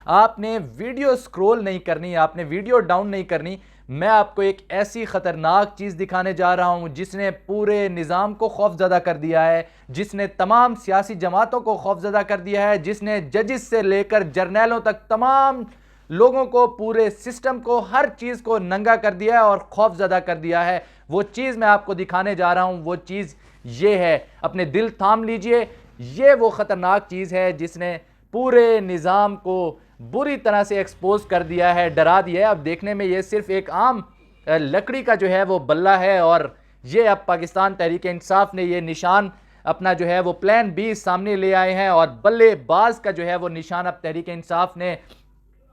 آپ نے video scroll نہیں کرنی، آپ نے ویڈیو ڈاؤن نہیں کرنی. میں آپ کو ایک ایسی خطرناک چیز دکھانے جا رہا ہوں جس نے پورے نظام کو خوف زدہ کر دیا ہے، جس نے تمام سیاسی جماعتوں کو خوف زدہ کر دیا ہے، جس نے ججز سے لے کر جرنیلوں تک تمام لوگوں کو، پورے سسٹم کو، ہر چیز کو ننگا کر دیا ہے اور خوف زدہ کر دیا ہے. وہ چیز میں آپ کو دکھانے جا رہا ہوں، وہ چیز یہ ہے. اپنے دل تھام لیجئے. یہ وہ خطرناک چیز ہے جس نے پورے نظام کو بری طرح سے ایکسپوز کر دیا ہے، ڈرا دیا ہے. اب دیکھنے میں یہ صرف ایک عام لکڑی کا جو ہے وہ بلہ ہے، اور یہ اب پاکستان تحریک انصاف نے یہ نشان اپنا جو ہے وہ پلان بی سامنے لے آئے ہیں، اور بلے باز کا جو ہے وہ نشان اب تحریک انصاف نے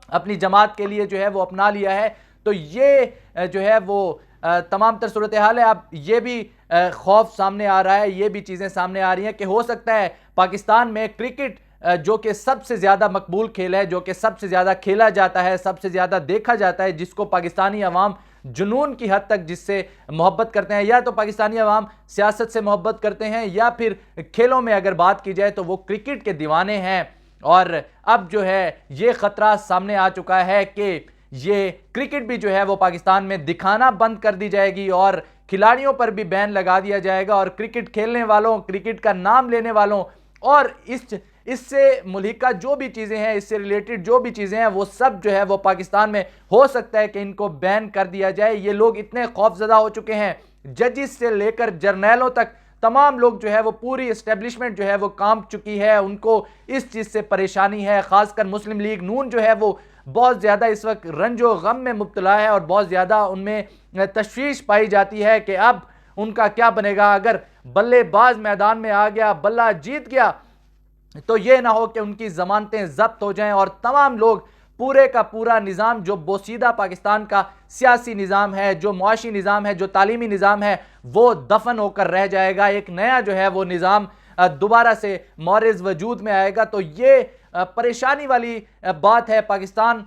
اپنی جماعت کے لیے جو ہے وہ اپنا لیا ہے. تو یہ جو ہے وہ تمام تر صورتحال ہے. اب یہ بھی خوف سامنے آ رہا ہے، یہ بھی چیزیں سامنے آ رہی ہیں کہ ہو سکتا ہے پاکستان میں کرکٹ جو کہ سب سے زیادہ مقبول کھیل ہے، جو کہ سب سے زیادہ کھیلا جاتا ہے، سب سے زیادہ دیکھا جاتا ہے، جس کو پاکستانی عوام جنون کی حد تک جس سے محبت کرتے ہیں، یا تو پاکستانی عوام سیاست سے محبت کرتے ہیں، یا پھر کھیلوں میں اگر بات کی جائے تو وہ کرکٹ کے دیوانے ہیں. اور اب جو ہے یہ خطرہ سامنے آ چکا ہے کہ یہ کرکٹ بھی جو ہے وہ پاکستان میں دکھانا بند کر دی جائے گی، اور کھلاڑیوں پر بھی بین لگا دیا جائے گا، اور کرکٹ کھیلنے والوں، کرکٹ کا نام لینے والوں، اور اس سے ملحقہ جو بھی چیزیں ہیں، اس سے ریلیٹڈ جو بھی چیزیں ہیں، وہ سب جو ہے وہ پاکستان میں ہو سکتا ہے کہ ان کو بین کر دیا جائے. یہ لوگ اتنے خوف زدہ ہو چکے ہیں، ججز سے لے کر جرنیلوں تک تمام لوگ جو ہے وہ پوری اسٹیبلشمنٹ جو ہے وہ کانپ چکی ہے. ان کو اس چیز سے پریشانی ہے. خاص کر مسلم لیگ نون جو ہے وہ بہت زیادہ اس وقت رنج و غم میں مبتلا ہے، اور بہت زیادہ ان میں تشویش پائی جاتی ہے کہ اب ان کا کیا بنے گا. اگر بلے باز میدان میں آ گیا، بلہ جیت گیا، تو یہ نہ ہو کہ ان کی ضمانتیں ضبط ہو جائیں، اور تمام لوگ، پورے کا پورا نظام جو بوسیدہ پاکستان کا سیاسی نظام ہے، جو معاشی نظام ہے، جو تعلیمی نظام ہے، وہ دفن ہو کر رہ جائے گا. ایک نیا جو ہے وہ نظام دوبارہ سے معرض وجود میں آئے گا. تو یہ پریشانی والی بات ہے پاکستان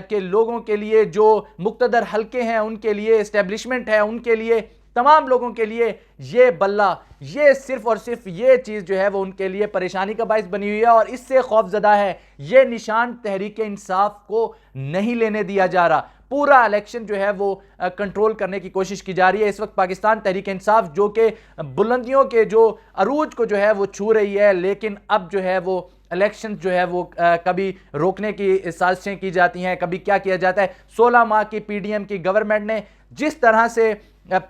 کے لوگوں کے لیے، جو مقتدر حلقے ہیں ان کے لیے، اسٹیبلشمنٹ ہے ان کے لیے، تمام لوگوں کے لیے. یہ بلہ، یہ صرف اور صرف یہ چیز جو ہے وہ ان کے لیے پریشانی کا باعث بنی ہوئی ہے، اور اس سے خوف زدہ ہے. یہ نشان تحریک انصاف کو نہیں لینے دیا جا رہا. پورا الیکشن جو ہے وہ کنٹرول کرنے کی کوشش کی جا رہی ہے. اس وقت پاکستان تحریک انصاف جو کہ بلندیوں کے جو عروج کو جو ہے وہ چھو رہی ہے، لیکن اب جو ہے وہ الیکشن جو ہے وہ کبھی روکنے کی سازشیں کی جاتی ہیں، کبھی کیا کیا جاتا ہے. 16 ماہ کی پی ڈی ایم کی گورنمنٹ نے جس طرح سے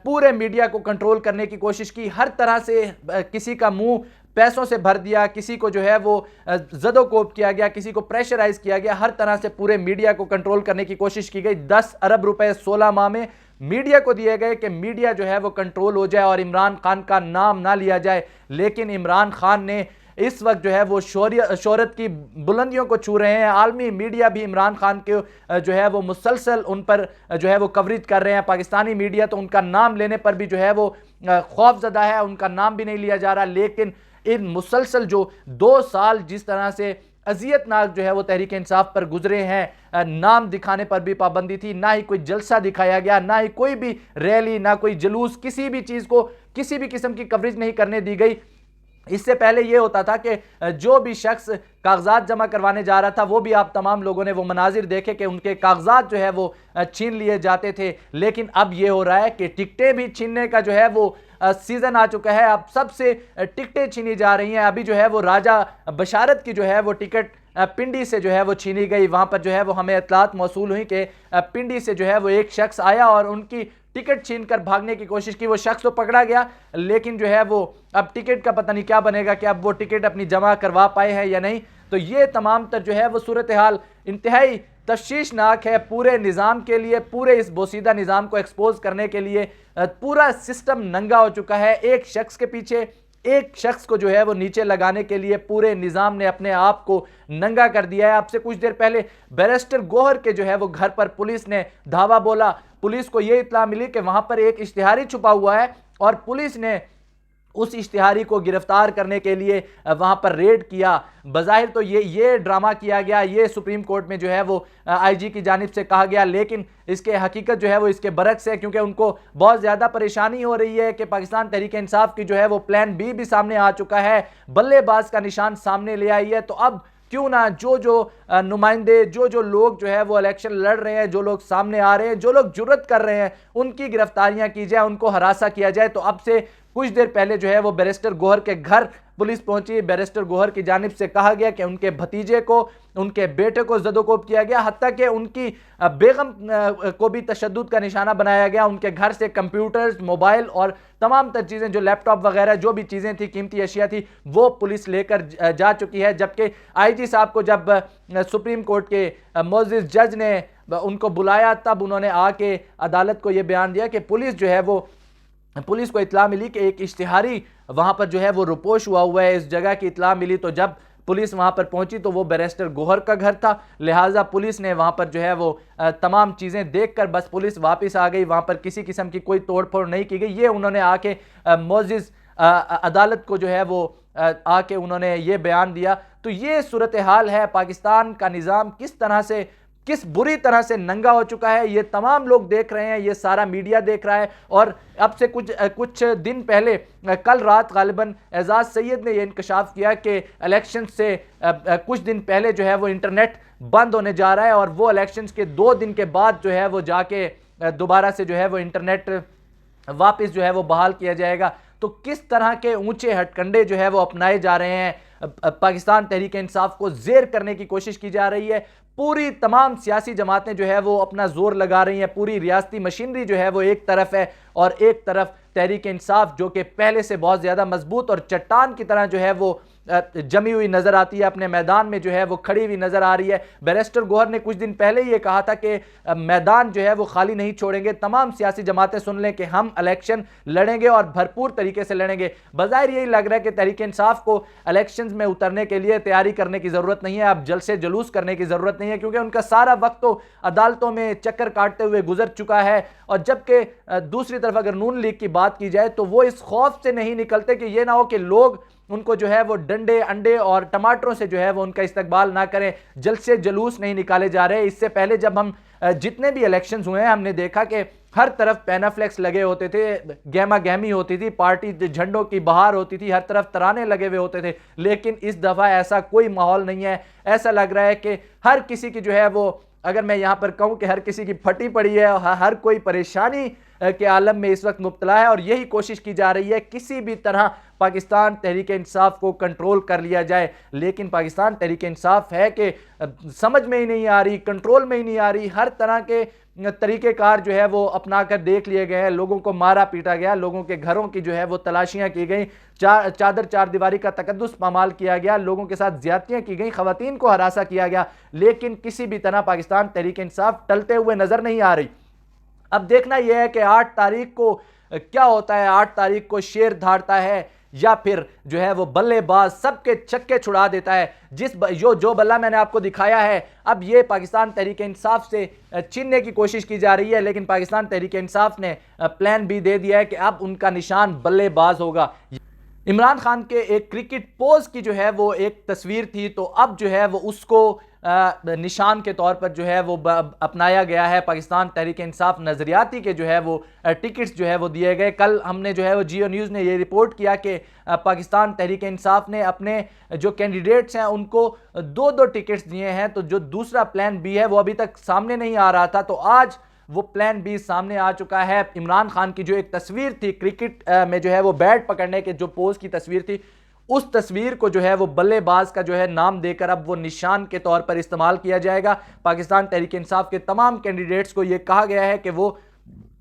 پورے میڈیا کو کنٹرول کرنے کی کوشش کی، ہر طرح سے کسی کا منہ پیسوں سے بھر دیا، کسی کو جو ہے وہ زد و کوب کیا گیا، کسی کو پریشرائز کیا گیا، ہر طرح سے پورے میڈیا کو کنٹرول کرنے کی کوشش کی گئی. 10 ارب روپے 16 ماہ میں میڈیا کو دیے گئے کہ میڈیا جو ہے وہ کنٹرول ہو جائے اور عمران خان کا نام نہ لیا جائے. لیکن عمران خان نے اس وقت جو ہے وہ شہرت کی بلندیوں کو چھو رہے ہیں. عالمی میڈیا بھی عمران خان کے جو ہے وہ مسلسل ان پر جو ہے وہ کوریج کر رہے ہیں. پاکستانی میڈیا تو ان کا نام لینے پر بھی جو ہے وہ خوف زدہ ہے، ان کا نام بھی نہیں لیا جا رہا. لیکن ان مسلسل جو 2 سال جس طرح سے اذیت ناک جو ہے وہ تحریک انصاف پر گزرے ہیں، نام دکھانے پر بھی پابندی تھی، نہ ہی کوئی جلسہ دکھایا گیا، نہ ہی کوئی بھی ریلی، نہ کوئی جلوس، کسی بھی چیز کو کسی بھی قسم کی کوریج نہیں کرنے دی گئی. اس سے پہلے یہ ہوتا تھا کہ جو بھی شخص کاغذات جمع کروانے جا رہا تھا، وہ بھی آپ تمام لوگوں نے وہ مناظر دیکھے کہ ان کے کاغذات جو ہے وہ چھین لیے جاتے تھے. لیکن اب یہ ہو رہا ہے کہ ٹکٹیں بھی چھیننے کا جو ہے وہ سیزن آ چکا ہے. اب سب سے ٹکٹیں چھینی جا رہی ہیں. ابھی جو ہے وہ راجہ بشارت کی جو ہے وہ ٹکٹ پنڈی سے جو ہے وہ چھینی گئی. وہاں پر جو ہے وہ ہمیں اطلاعات موصول ہوئی کہ پنڈی سے جو ہے وہ ایک شخص آیا اور ان کی ٹکٹ چھین کر بھاگنے کی کوشش کی. وہ شخص تو پکڑا گیا، لیکن جو ہے وہ اب ٹکٹ کا پتہ نہیں کیا بنے گا کہ اب وہ ٹکٹ اپنی جمع کروا پائے ہیں یا نہیں. تو یہ تمام تر جو ہے وہ صورتحال انتہائی تشویشناک ہے پورے نظام کے لیے. پورے اس بوسیدہ نظام کو ایکسپوز کرنے کے لیے پورا سسٹم ننگا ہو چکا ہے. ایک شخص کے پیچھے ایک شخص کو جو ہے وہ نیچے لگانے کے لیے پورے نظام نے اپنے آپ کو ننگا کر دیا ہے. آپ سے کچھ دیر پہلے بیرسٹر گوہر کے جو ہے وہ گھر پر پولیس نے دھاوا بولا. پولیس کو یہ اطلاع ملی کہ وہاں پر ایک اشتہاری چھپا ہوا ہے، اور پولیس نے اس اشتہاری کو گرفتار کرنے کے لیے وہاں پر ریڈ کیا. بظاہر تو یہ ڈرامہ کیا گیا، یہ سپریم کورٹ میں جو ہے وہ آئی جی کی جانب سے کہا گیا، لیکن اس کے حقیقت جو ہے وہ اس کے برعکس ہے. کیونکہ ان کو بہت زیادہ پریشانی ہو رہی ہے کہ پاکستان تحریک انصاف کی جو ہے وہ پلان بی بھی سامنے آ چکا ہے، بلے باز کا نشان سامنے لے آئی ہے. تو اب کیوں نہ جو نمائندے جو لوگ جو ہے وہ الیکشن لڑ رہے ہیں، جو لوگ سامنے آ رہے ہیں، جو لوگ جرت کر رہے ہیں، ان کی گرفتاریاں کی جائے، ان کو ہراساں کیا جائے۔ تو اب سے کچھ دیر پہلے جو ہے وہ بیرسٹر گوہر کے گھر پولیس پہنچی، بیرسٹر گوہر کی جانب سے کہا گیا کہ ان کے بھتیجے کو، ان کے بیٹے کو زد و کوب کیا گیا، حتیٰ کہ ان کی بیگم کو بھی تشدد کا نشانہ بنایا گیا۔ ان کے گھر سے کمپیوٹرز، موبائل اور تمام تر چیزیں، جو لیپ ٹاپ وغیرہ جو بھی چیزیں تھیں، قیمتی اشیاء تھی، وہ پولیس لے کر جا چکی ہے۔ جبکہ آئی جی صاحب کو جب سپریم کورٹ کے معزز جج نے ان کو بلایا، تب انہوں نے آ کے عدالت کو یہ بیان دیا کہ پولیس کو اطلاع ملی کہ ایک اشتہاری وہاں پر جو ہے وہ روپوش ہوا ہے، اس جگہ کی اطلاع ملی۔ تو جب پولیس وہاں پر پہنچی تو وہ بیرسٹر گوہر کا گھر تھا، لہٰذا پولیس نے وہاں پر جو ہے وہ تمام چیزیں دیکھ کر بس پولیس واپس آ گئی، وہاں پر کسی قسم کی کوئی توڑ پھوڑ نہیں کی گئی۔ یہ انہوں نے آ کے معزز عدالت کو جو ہے وہ آ کے انہوں نے یہ بیان دیا۔ تو یہ صورتحال ہے، پاکستان کا نظام کس بری طرح سے ننگا ہو چکا ہے، یہ تمام لوگ دیکھ رہے ہیں، یہ سارا میڈیا دیکھ رہا ہے۔ اور اب سے کچھ دن پہلے، کل رات غالباً اعزاز سید نے یہ انکشاف کیا کہ الیکشن سے کچھ دن پہلے جو ہے وہ انٹرنیٹ بند ہونے جا رہا ہے، اور وہ الیکشنز کے 2 دن کے بعد جو ہے وہ جا کے دوبارہ سے جو ہے وہ انٹرنیٹ واپس جو ہے وہ بحال کیا جائے گا۔ تو کس طرح کے اونچے ہتھ کنڈے جو ہے وہ اپنائے جا رہے ہیں، پاکستان تحریک انصاف کو زیر کرنے کی کوشش کی جا رہی ہے۔ پوری تمام سیاسی جماعتیں جو ہے وہ اپنا زور لگا رہی ہیں، پوری ریاستی مشینری جو ہے وہ ایک طرف ہے، اور ایک طرف تحریک انصاف جو کہ پہلے سے بہت زیادہ مضبوط اور چٹان کی طرح جو ہے وہ جمی ہوئی نظر آتی ہے، اپنے میدان میں جو ہے وہ کھڑی ہوئی نظر آ رہی ہے۔ بیرسٹر گوہر نے کچھ دن پہلے یہ کہا تھا کہ میدان جو ہے وہ خالی نہیں چھوڑیں گے، تمام سیاسی جماعتیں سن لیں کہ ہم الیکشن لڑیں گے اور بھرپور طریقے سے لڑیں گے۔ بظاہر یہی لگ رہا ہے کہ تحریک انصاف کو الیکشنز میں اترنے کے لیے تیاری کرنے کی ضرورت نہیں ہے، اب جلسے جلوس کرنے کی ضرورت نہیں ہے، کیونکہ ان کا سارا وقت تو عدالتوں میں چکر کاٹتے ہوئے گزر چکا ہے۔ اور جبکہ دوسری طرف اگر نون لیگ کی بات کی جائے تو وہ اس خوف سے نہیں نکلتے کہ یہ نہ ہو کہ لوگ ان کو جو ہے وہ ڈنڈے، انڈے اور ٹماٹروں سے جو ہے وہ ان کا استقبال نہ کریں، جلسے جلوس نہیں نکالے جا رہے۔ اس سے پہلے جب ہم جتنے بھی الیکشنز ہوئے ہیں، ہم نے دیکھا کہ ہر طرف پینافلیکس لگے ہوتے تھے، گہما گہمی ہوتی تھی، پارٹی جھنڈوں کی بہار ہوتی تھی، ہر طرف ترانے لگے ہوئے ہوتے تھے۔ لیکن اس دفعہ ایسا کوئی ماحول نہیں ہے۔ ایسا لگ رہا ہے کہ ہر کسی کی جو ہے وہ، اگر میں یہاں پر کہوں کہ ہر کسی کی پھٹی پڑی ہے، ہر کوئی پریشانی کے عالم میں اس وقت مبتلا ہے، اور یہی کوشش کی جا رہی ہے کسی بھی طرح پاکستان تحریک انصاف کو کنٹرول کر لیا جائے۔ لیکن پاکستان تحریک انصاف ہے کہ سمجھ میں ہی نہیں آ رہی، کنٹرول میں ہی نہیں آ رہی، ہر طرح کے طریقہ کار جو ہے وہ اپنا کر دیکھ لیے گئے ہیں، لوگوں کو مارا پیٹا گیا، لوگوں کے گھروں کی جو ہے وہ تلاشیاں کی گئیں، چادر چار دیواری کا تقدس پامال کیا گیا، لوگوں کے ساتھ زیادتیاں کی گئیں، خواتین کو ہراساں کیا گیا، لیکن کسی بھی طرح پاکستان تحریک انصاف ٹلتے ہوئے نظر نہیں آ رہی۔ اب دیکھنا یہ ہے کہ 8 تاریخ کو کیا ہوتا ہے، 8 تاریخ کو شیر دھاڑتا ہے یا پھر جو ہے وہ بلے باز سب کے چھکے چھڑا دیتا ہے۔ جو بلہ میں نے آپ کو دکھایا ہے، اب یہ پاکستان تحریک انصاف سے چھیننے کی کوشش کی جا رہی ہے، لیکن پاکستان تحریک انصاف نے پلان بھی دے دیا ہے کہ اب ان کا نشان بلے باز ہوگا۔ عمران خان کے ایک کرکٹ پوز کی جو ہے وہ ایک تصویر تھی، تو اب جو ہے وہ اس کو نشان کے طور پر جو ہے وہ اپنایا گیا ہے۔ پاکستان تحریک انصاف نظریاتی کے جو ہے وہ ٹکٹس جو ہے وہ دیے گئے۔ کل ہم نے جو ہے وہ جیو نیوز نے یہ رپورٹ کیا کہ پاکستان تحریک انصاف نے اپنے جو کینڈیڈیٹس ہیں ان کو 2 ٹکٹس دیے ہیں، تو جو دوسرا پلان بی ہے وہ ابھی تک سامنے نہیں آ رہا تھا، تو آج وہ پلان بی سامنے آ چکا ہے۔ عمران خان کی جو ایک تصویر تھی کرکٹ میں جو ہے وہ بیٹ پکڑنے کے جو پوز کی تصویر تھی، اس تصویر کو جو ہے وہ بلے باز کا جو ہے نام دے کر اب وہ نشان کے طور پر استعمال کیا جائے گا۔ پاکستان تحریک انصاف کے تمام کینڈیڈیٹس کو یہ کہا گیا ہے کہ وہ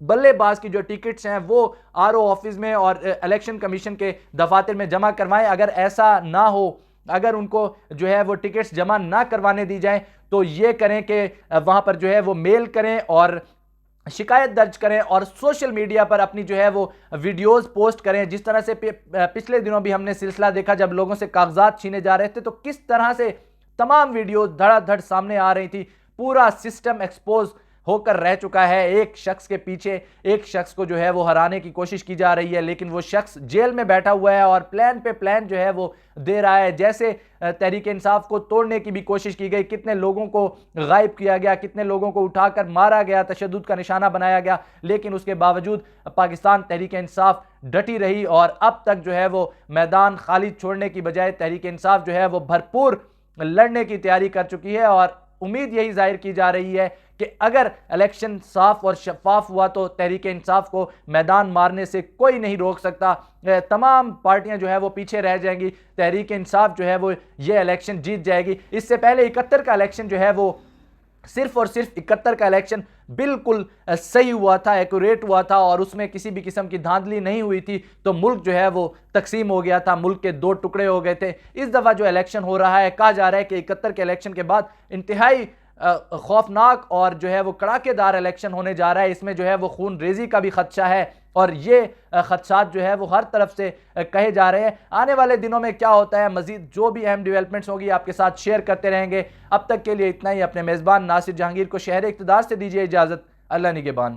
بلے باز کی جو ٹکٹس ہیں وہ RO آفس میں اور الیکشن کمیشن کے دفاتر میں جمع کروائیں۔ اگر ایسا نہ ہو، اگر ان کو جو ہے وہ ٹکٹس جمع نہ کروانے دی جائیں تو یہ کریں کہ وہاں پر جو ہے وہ میل کریں اور شکایت درج کریں اور سوشل میڈیا پر اپنی جو ہے وہ ویڈیوز پوسٹ کریں، جس طرح سے پچھلے دنوں بھی ہم نے سلسلہ دیکھا جب لوگوں سے کاغذات چھینے جا رہے تھے تو کس طرح سے تمام ویڈیوز دھڑا دھڑ سامنے آ رہی تھی۔ پورا سسٹم ایکسپوز ہو کر رہ چکا ہے، ایک شخص کے پیچھے ایک شخص کو جو ہے وہ ہرانے کی کوشش کی جا رہی ہے، لیکن وہ شخص جیل میں بیٹھا ہوا ہے اور پلان پہ پلان جو ہے وہ دے رہا ہے۔ جیسے تحریک انصاف کو توڑنے کی بھی کوشش کی گئی، کتنے لوگوں کو غائب کیا گیا، کتنے لوگوں کو اٹھا کر مارا گیا، تشدد کا نشانہ بنایا گیا، لیکن اس کے باوجود پاکستان تحریک انصاف ڈٹی رہی اور اب تک جو ہے وہ میدان خالی چھوڑنے کی بجائے تحریک انصاف جو ہے وہ بھرپور لڑنے کی تیاری کر چکی ہے، اور امید یہی ظاہر کی جا رہی ہے کہ اگر الیکشن صاف اور شفاف ہوا تو تحریک انصاف کو میدان مارنے سے کوئی نہیں روک سکتا۔ تمام پارٹیاں جو ہے وہ پیچھے رہ جائیں گی، تحریک انصاف جو ہے وہ یہ الیکشن جیت جائے گی۔ اس سے پہلے 71 کا الیکشن جو ہے وہ صرف اور صرف 71 کا الیکشن بالکل صحیح ہوا تھا، ایکوریٹ ہوا تھا، اور اس میں کسی بھی قسم کی دھاندلی نہیں ہوئی تھی، تو ملک جو ہے وہ تقسیم ہو گیا تھا، ملک کے دو ٹکڑے ہو گئے تھے۔ اس دفعہ جو الیکشن ہو رہا ہے، کہا جا رہا ہے کہ 71 کے الیکشن کے بعد انتہائی خوفناک اور جو ہے وہ کڑاکے دار الیکشن ہونے جا رہا ہے۔ اس میں جو ہے وہ خون ریزی کا بھی خدشہ ہے، اور یہ خدشات جو ہے وہ ہر طرف سے کہے جا رہے ہیں۔ آنے والے دنوں میں کیا ہوتا ہے، مزید جو بھی اہم ڈیولپمنٹس ہوگی آپ کے ساتھ شیئر کرتے رہیں گے۔ اب تک کے لیے اتنا ہی۔ اپنے میزبان ناصر جہانگیر کو شہر اقتدار سے دیجیے اجازت۔ اللہ نگہبان۔